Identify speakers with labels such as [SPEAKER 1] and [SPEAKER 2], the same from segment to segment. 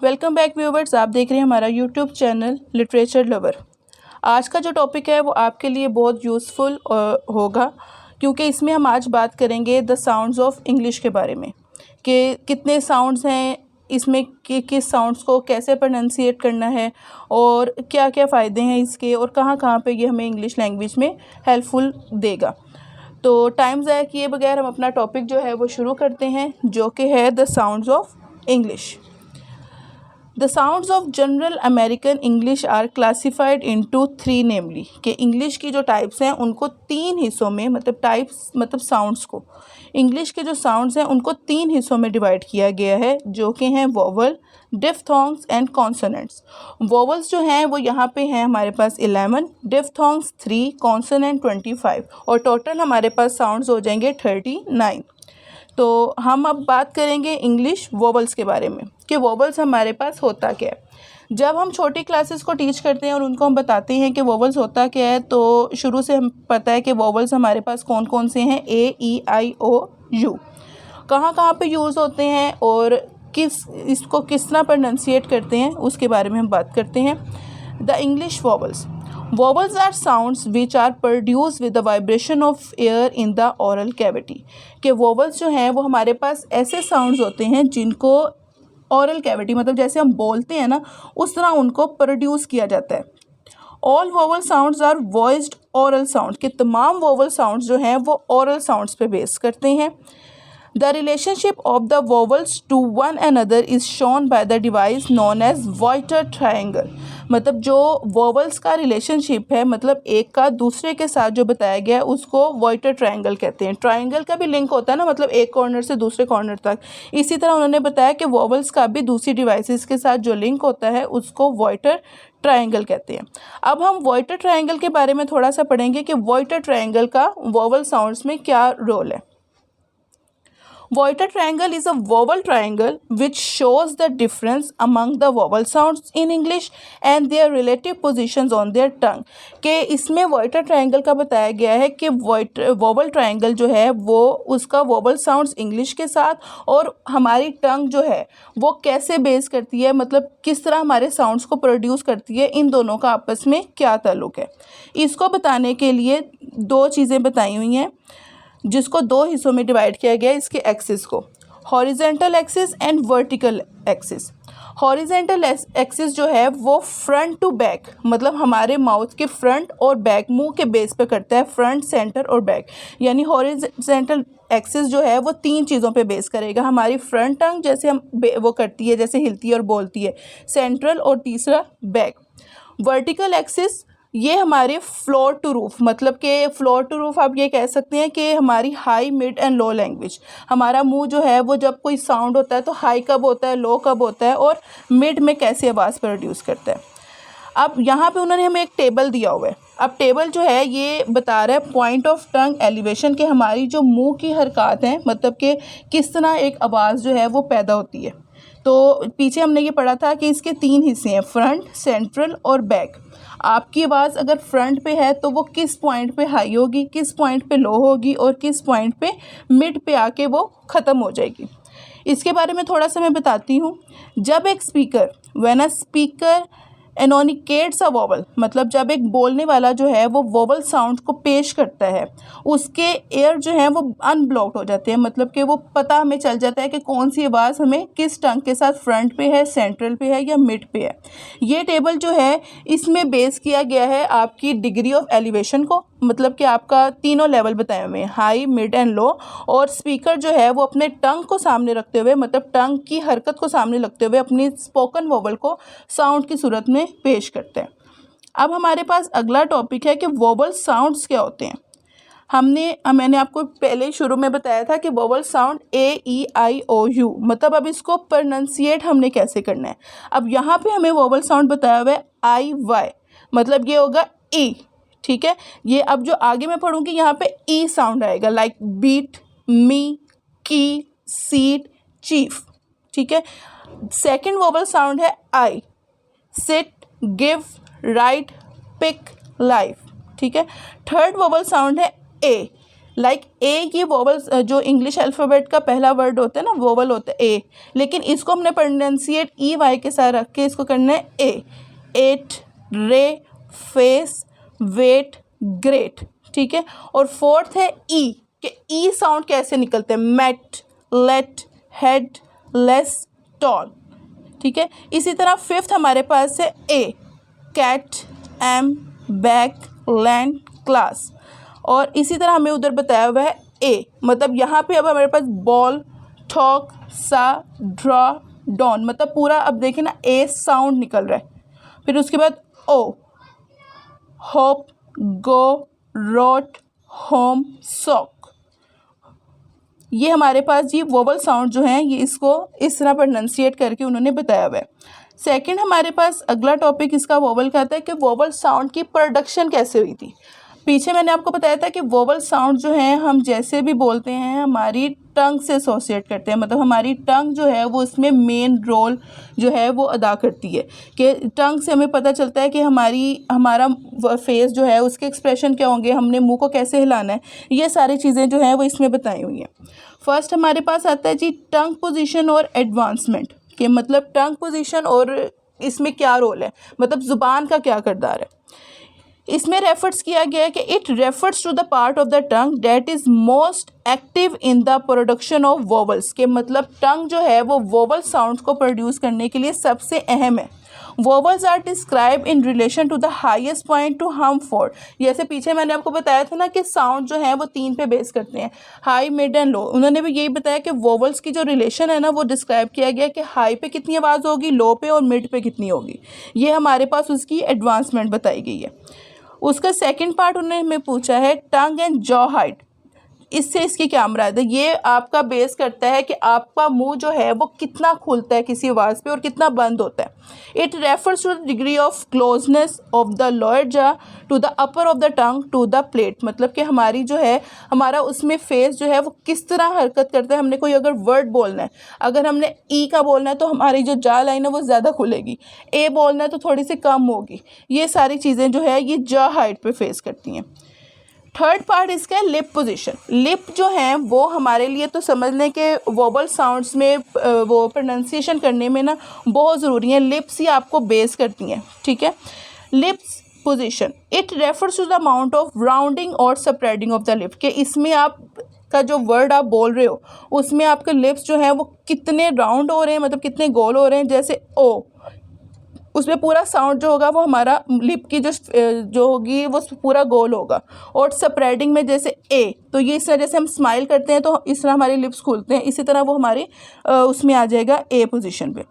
[SPEAKER 1] Welcome back viewers, आप देख रहे हैं हमारा यूट्यूब चैनल लिटरेचर लवर। आज का जो टॉपिक है वो आपके लिए बहुत यूज़फुल होगा, क्योंकि इसमें हम आज बात करेंगे द साउंड्स ऑफ इंग्लिश के बारे में कि कितने साउंड्स हैं इसमें, कि किस साउंड्स को कैसे प्रोनाउंसिएट करना है और क्या क्या फ़ायदे हैं इसके, और कहाँ कहाँ पे ये हमें इंग्लिश लैंग्वेज में हेल्पफुल देगा। तो टाइम ज़ाया किए बगैर हम अपना टॉपिक जो है वो शुरू करते हैं, जो कि है the sounds of English. The sounds of general American English are classified into three, namely कि इंग्लिश की जो टाइप्स हैं उनको तीन हिस्सों में, मतलब टाइप्स मतलब साउंड्स को, इंग्लिश के जो साउंड्स हैं उनको तीन हिस्सों में डिवाइड किया गया है, जो कि हैं vowel, diphthongs and consonants. Vowels जो हैं वो यहाँ पे हैं हमारे पास 11, डिफ्थोंग्स 3, कॉन्सोनेंट 25 और टोटल हमारे पास साउंड्स हो जाएंगे 39। तो हम अब बात करेंगे इंग्लिश वोवल्स के बारे में कि वोवल्स हमारे पास होता क्या है। जब हम छोटी क्लासेस को टीच करते हैं और उनको हम बताते हैं कि वोवल्स होता क्या है, तो शुरू से हम पता है कि वोवल्स हमारे पास कौन कौन से हैं, ए, ई, आई, ओ, यू, कहाँ कहाँ पे यूज़ होते हैं और इसको किस तरह प्रोनाउंसिएट करते हैं, उसके बारे में हम बात करते हैं। The English vowels. Vowels are sounds which are produced with the vibration of air in the oral cavity। कि vowels जो हैं वो हमारे पास ऐसे sounds होते हैं जिनको oral cavity मतलब जैसे हम बोलते हैं ना, उस तरह उनको प्रोड्यूस किया जाता है। All vowel sounds are voiced oral sound कि तमाम vowel sounds जो हैं वो oral sounds पे बेस करते हैं। The relationship of the vowels to one another is shown by the device known as Voiter triangle। मतलब जो vowels का रिलेशनशिप है, मतलब एक का दूसरे के साथ जो बताया गया है, उसको Voiter triangle कहते हैं। ट्राइंगल का भी लिंक होता है ना, मतलब एक कॉर्नर से दूसरे कॉर्नर तक। इसी तरह उन्होंने बताया कि vowels का भी दूसरी डिवाइसेस के साथ जो लिंक होता है उसको Voiter ट्राइंगल कहते हैं। अब हम Voiter ट्राइंगल के बारे में थोड़ा सा पढ़ेंगे कि Voiter ट्राइंगल का वोवल साउंड्स में क्या रोल है। Voiter triangle is a vowel triangle which shows the difference among the vowel sounds in English and their relative positions on their tongue। कि इसमें Voiter triangle का बताया गया है कि vowel triangle जो है वो उसका vowel sounds English के साथ और हमारी टंग जो है वो कैसे बेस करती है, मतलब किस तरह हमारे साउंड्स को प्रोड्यूस करती है, इन दोनों का आपस में क्या ताल्लुक है। इसको बताने के लिए दो चीज़ें बताई हुई हैं, जिसको दो हिस्सों में डिवाइड किया गया है इसके एक्सिस को, horizontal axis and vertical axis. Horizontal axis जो है वो फ्रंट टू बैक, मतलब हमारे माउथ के फ्रंट और बैक, मुंह के बेस पे करता है, फ्रंट, सेंटर और बैक। यानी हॉरिजेंटल एक्सिस जो है वो तीन चीज़ों पे बेस करेगा, हमारी फ्रंट टंग जैसे हम वो करती है, जैसे हिलती है और बोलती है, सेंट्रल, और तीसरा बैक। वर्टिकल एक्सिस ये हमारे फ्लोर टू रूफ, मतलब कि फ्लोर टू रूफ आप ये कह सकते हैं कि हमारी high, mid and low language. हमारा मुंह जो है वो जब कोई साउंड होता है तो हाई कब होता है, लो कब होता है, और मिड में कैसे आवाज़ प्रोड्यूस करता है। अब यहाँ पे उन्होंने हमें एक टेबल दिया हुआ है। अब टेबल जो है ये बता रहा है पॉइंट ऑफ टंग एलिवेशन के हमारी जो मुँह की हरकत हैं, मतलब कि किस तरह एक आवाज़ जो है वो पैदा होती है। तो पीछे हमने ये पढ़ा था कि इसके तीन हिस्से हैं, फ्रंट, सेंट्रल और बैक। आपकी आवाज़ अगर फ्रंट पे है तो वो किस पॉइंट पे हाई होगी, किस पॉइंट पे लो होगी और किस पॉइंट पे मिड पे आके वो ख़त्म हो जाएगी। इसके बारे में थोड़ा सा मैं बताती हूँ। जब एक speaker, when a speaker enunciates a vowel, मतलब जब एक बोलने वाला जो है वो वोवल साउंड को पेश करता है, उसके एयर जो है वो अनब्लॉक्ड हो जाते हैं, मतलब कि वो पता हमें चल जाता है कि कौन सी आवाज़ हमें किस टंग के साथ फ्रंट पे है, सेंट्रल पे है या मिड पे है। ये टेबल जो है इसमें बेस किया गया है आपकी डिग्री ऑफ एलिवेशन को, मतलब कि आपका तीनों लेवल बताए हुए हैं, हाई, मिड एंड लो। और स्पीकर जो है वो अपने टंग को सामने रखते हुए, मतलब टंग की हरकत को सामने रखते हुए अपनी स्पोकन वोवल को साउंड की सूरत में पेश करते हैं। अब हमारे पास अगला टॉपिक है कि वोवल साउंड्स क्या होते हैं। मैंने आपको पहले शुरू में बताया था कि vowel sound A, E, I, O, U, मतलब अब इसको प्रोनाउंसिएट हमने कैसे करना है। अब यहाँ पे हमें वोवल साउंड बताया हुआ है आई, वाई, मतलब ये होगा ई, ठीक है। ये अब जो आगे मैं पढ़ूँगी यहाँ पे ई साउंड आएगा, like beat, me, key, seat, chief, ठीक है। सेकंड वोवल साउंड है I, sit, give, right, pick, life, ठीक है। थर्ड वोवल साउंड है ए, लाइक ए, ये वोवल्स जो इंग्लिश अल्फ़ाबेट का पहला वर्ड होता है ना, वोवल होता है ए, लेकिन इसको हमने प्रोनाउंसिएट ई वाई के साथ रख के इसको करना है ए। एट, रे, फेस, वेट, ग्रेट, ठीक है। और फोर्थ है ई, कि ई साउंड कैसे निकलते हैं, met, let, head, less, tall, ठीक है। इसी तरह फिफ्थ हमारे पास है A, cat, am, back, land, class. और इसी तरह हमें उधर बताया हुआ है ए, मतलब यहाँ पे अब हमारे पास बॉल, टॉक, सा, ड्रॉ, डॉन, मतलब पूरा अब देखिए ना ए साउंड निकल रहा है। फिर उसके बाद ओ, होप, गो, रोट, होम, सॉक। ये हमारे पास ये वोवल साउंड जो हैं ये इसको इस तरह प्रोनाउंसिएट करके उन्होंने बताया हुआ है। सेकंड हमारे पास अगला टॉपिक इसका वोवल का आता है कि वोवल साउंड की प्रोडक्शन कैसे हुई थी। पीछे मैंने आपको बताया था कि वोवल साउंड जो है हम जैसे भी बोलते हैं हमारी टंग से एसोसिएट करते हैं, मतलब हमारी टंग जो है वो इसमें मेन रोल जो है वो अदा करती है, कि टंग से हमें पता चलता है कि हमारा फेस जो है उसके एक्सप्रेशन क्या होंगे, हमने मुंह को कैसे हिलाना है, ये सारी चीज़ें जो हैं वो इसमें बताई हुई हैं। फर्स्ट हमारे पास आता है जी टंग पोजीशन और एडवांसमेंट, कि मतलब टंग पोजीशन और इसमें क्या रोल है, मतलब ज़ुबान का क्या किरदार है। इसमें रेफर्स किया गया है कि it refers to the part of the tongue that is most active in the production of vowels, के मतलब टंग जो है वो वोवल साउंड्स को प्रोड्यूस करने के लिए सबसे अहम है। Vowels are describe in relation to the highest point to हम फोर, जैसे पीछे मैंने आपको बताया था ना कि साउंड जो है वो 3 पे बेस करते हैं, हाई, मिड एंड लो। उन्होंने भी यही बताया कि वोवल्स की जो रिलेशन है ना वो डिस्क्राइब किया गया कि हाई पे कितनी आवाज़ होगी, लो पे और मिड पे कितनी होगी। ये हमारे पास उसकी एडवांसमेंट बताई गई है। उसका सेकंड पार्ट उन्होंने हमें पूछा है टंग एंड जॉ हाइट, इससे इसकी क्या मुराद है। ये आपका बेस करता है कि आपका मुंह जो है वो कितना खुलता है किसी आवाज़ पे और कितना बंद होता है। It refers to the degree of closeness of the lower jaw to the upper of the tongue to the plate, मतलब कि हमारी जो है हमारा उसमें फेस जो है वो किस तरह हरकत करता है। हमने कोई अगर वर्ड बोलना है, अगर हमने ई का बोलना है तो हमारी जो जा लाइन है वो ज़्यादा खुलेगी, ए बोलना है तो थोड़ी सी कम होगी। ये सारी चीज़ें जो है ये जॉ हाइट पे फेस करती हैं। थर्ड पार्ट इसका है लिप पोजीशन। लिप जो हैं वो हमारे लिए तो समझ लें कि वोवल साउंड्स में वो प्रोनाउंसिएशन करने में ना बहुत ज़रूरी है, लिप्स ही आपको बेस करती हैं, ठीक है। Lips position it refers to the amount of rounding और स्प्रेडिंग ऑफ द लिप, कि इसमें आप का जो वर्ड आप बोल रहे हो उसमें आपके लिप्स जो हैं वो कितने राउंड हो रहे हैं, मतलब कितने गोल हो रहे हैं। जैसे ओ, उसमें पूरा साउंड जो होगा वो हमारा लिप की जो होगी वो पूरा गोल होगा। और स्प्रेडिंग में जैसे ए, तो ये इस तरह जैसे हम स्माइल करते हैं तो इस तरह हमारे लिप्स खुलते हैं, इसी तरह वो हमारे उसमें आ जाएगा ए पोजीशन पे।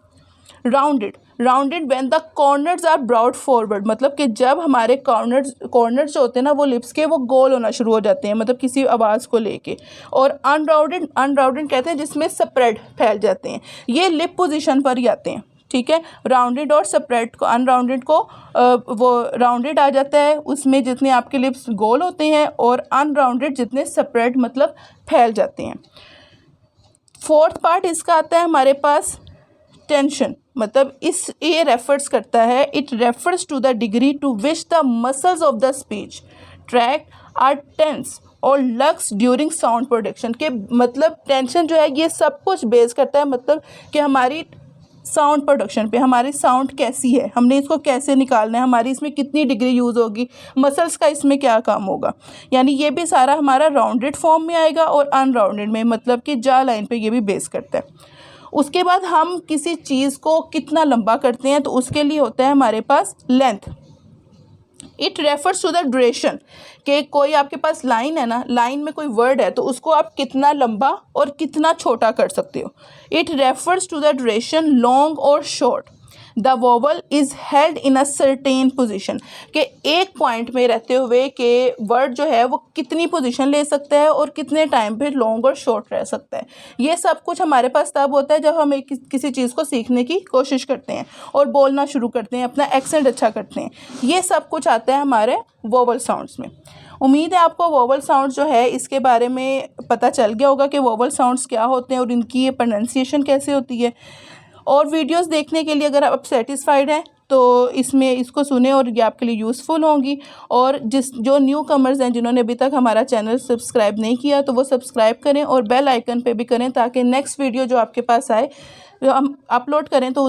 [SPEAKER 1] Rounded when the corners are brought forward, मतलब कि जब हमारे कॉर्नर्स जो होते हैं ना वो लिप्स के वो गोल होना शुरू हो जाते हैं, मतलब किसी आवाज़ को लेके। और अनराउंडेड कहते हैं जिसमें स्प्रेड फैल जाते हैं, ये लिप पोजीशन पर ही आते हैं, ठीक है। राउंडेड और स्प्रेड को, अनराउंडेड को वो राउंडेड आ जाता है उसमें जितने आपके लिप्स गोल होते हैं, और अनराउंडेड जितने स्प्रेड मतलब फैल जाते हैं। फोर्थ पार्ट इसका आता है हमारे पास टेंशन, मतलब ये रेफर्स करता है, it refers to the degree to which the muscles of the speech track are tense और लक्स ड्यूरिंग साउंड प्रोडक्शन, के मतलब टेंशन जो है ये सब कुछ बेस करता है, मतलब कि हमारी साउंड प्रोडक्शन पे, हमारी साउंड कैसी है, हमने इसको कैसे निकालना है, हमारी इसमें कितनी डिग्री यूज़ होगी, मसल्स का इसमें क्या काम होगा। यानी ये भी सारा हमारा राउंडेड फॉर्म में आएगा और अनराउंडेड में, मतलब कि जा लाइन पे ये भी बेस करता है। उसके बाद हम किसी चीज़ को कितना लंबा करते हैं तो उसके लिए होता है हमारे पास length. It refers to the duration, कि कोई आपके पास लाइन है ना, लाइन में कोई वर्ड है तो उसको आप कितना लंबा और कितना छोटा कर सकते हो। It refers to the duration long और short. The vowel is held in a certain position, कि एक पॉइंट में रहते हुए कि वर्ड जो है वो कितनी पोजीशन ले सकता है और कितने टाइम पे लॉन्ग और शॉर्ट रह सकता है। ये सब कुछ हमारे पास तब होता है जब हम किसी चीज़ को सीखने की कोशिश करते हैं और बोलना शुरू करते हैं, अपना एक्सेंट अच्छा करते हैं। ये सब कुछ आता है हमारे वोवल साउंड्स में। उम्मीद है आपको वोवल साउंड जो है इसके बारे में पता चल गया होगा कि वोवल साउंड्स क्या होते हैं और इनकी प्रोनाउंसिएशन कैसे होती है। और वीडियोस देखने के लिए अगर आप सेटिस्फाइड हैं तो इसमें इसको सुने और ये आपके लिए यूज़फुल होंगी। और जो न्यू कमर्स हैं जिन्होंने अभी तक हमारा चैनल सब्सक्राइब नहीं किया तो वो सब्सक्राइब करें और बेल आइकन पे भी करें, ताकि नेक्स्ट वीडियो जो आपके पास आए, जो हम अपलोड करें तो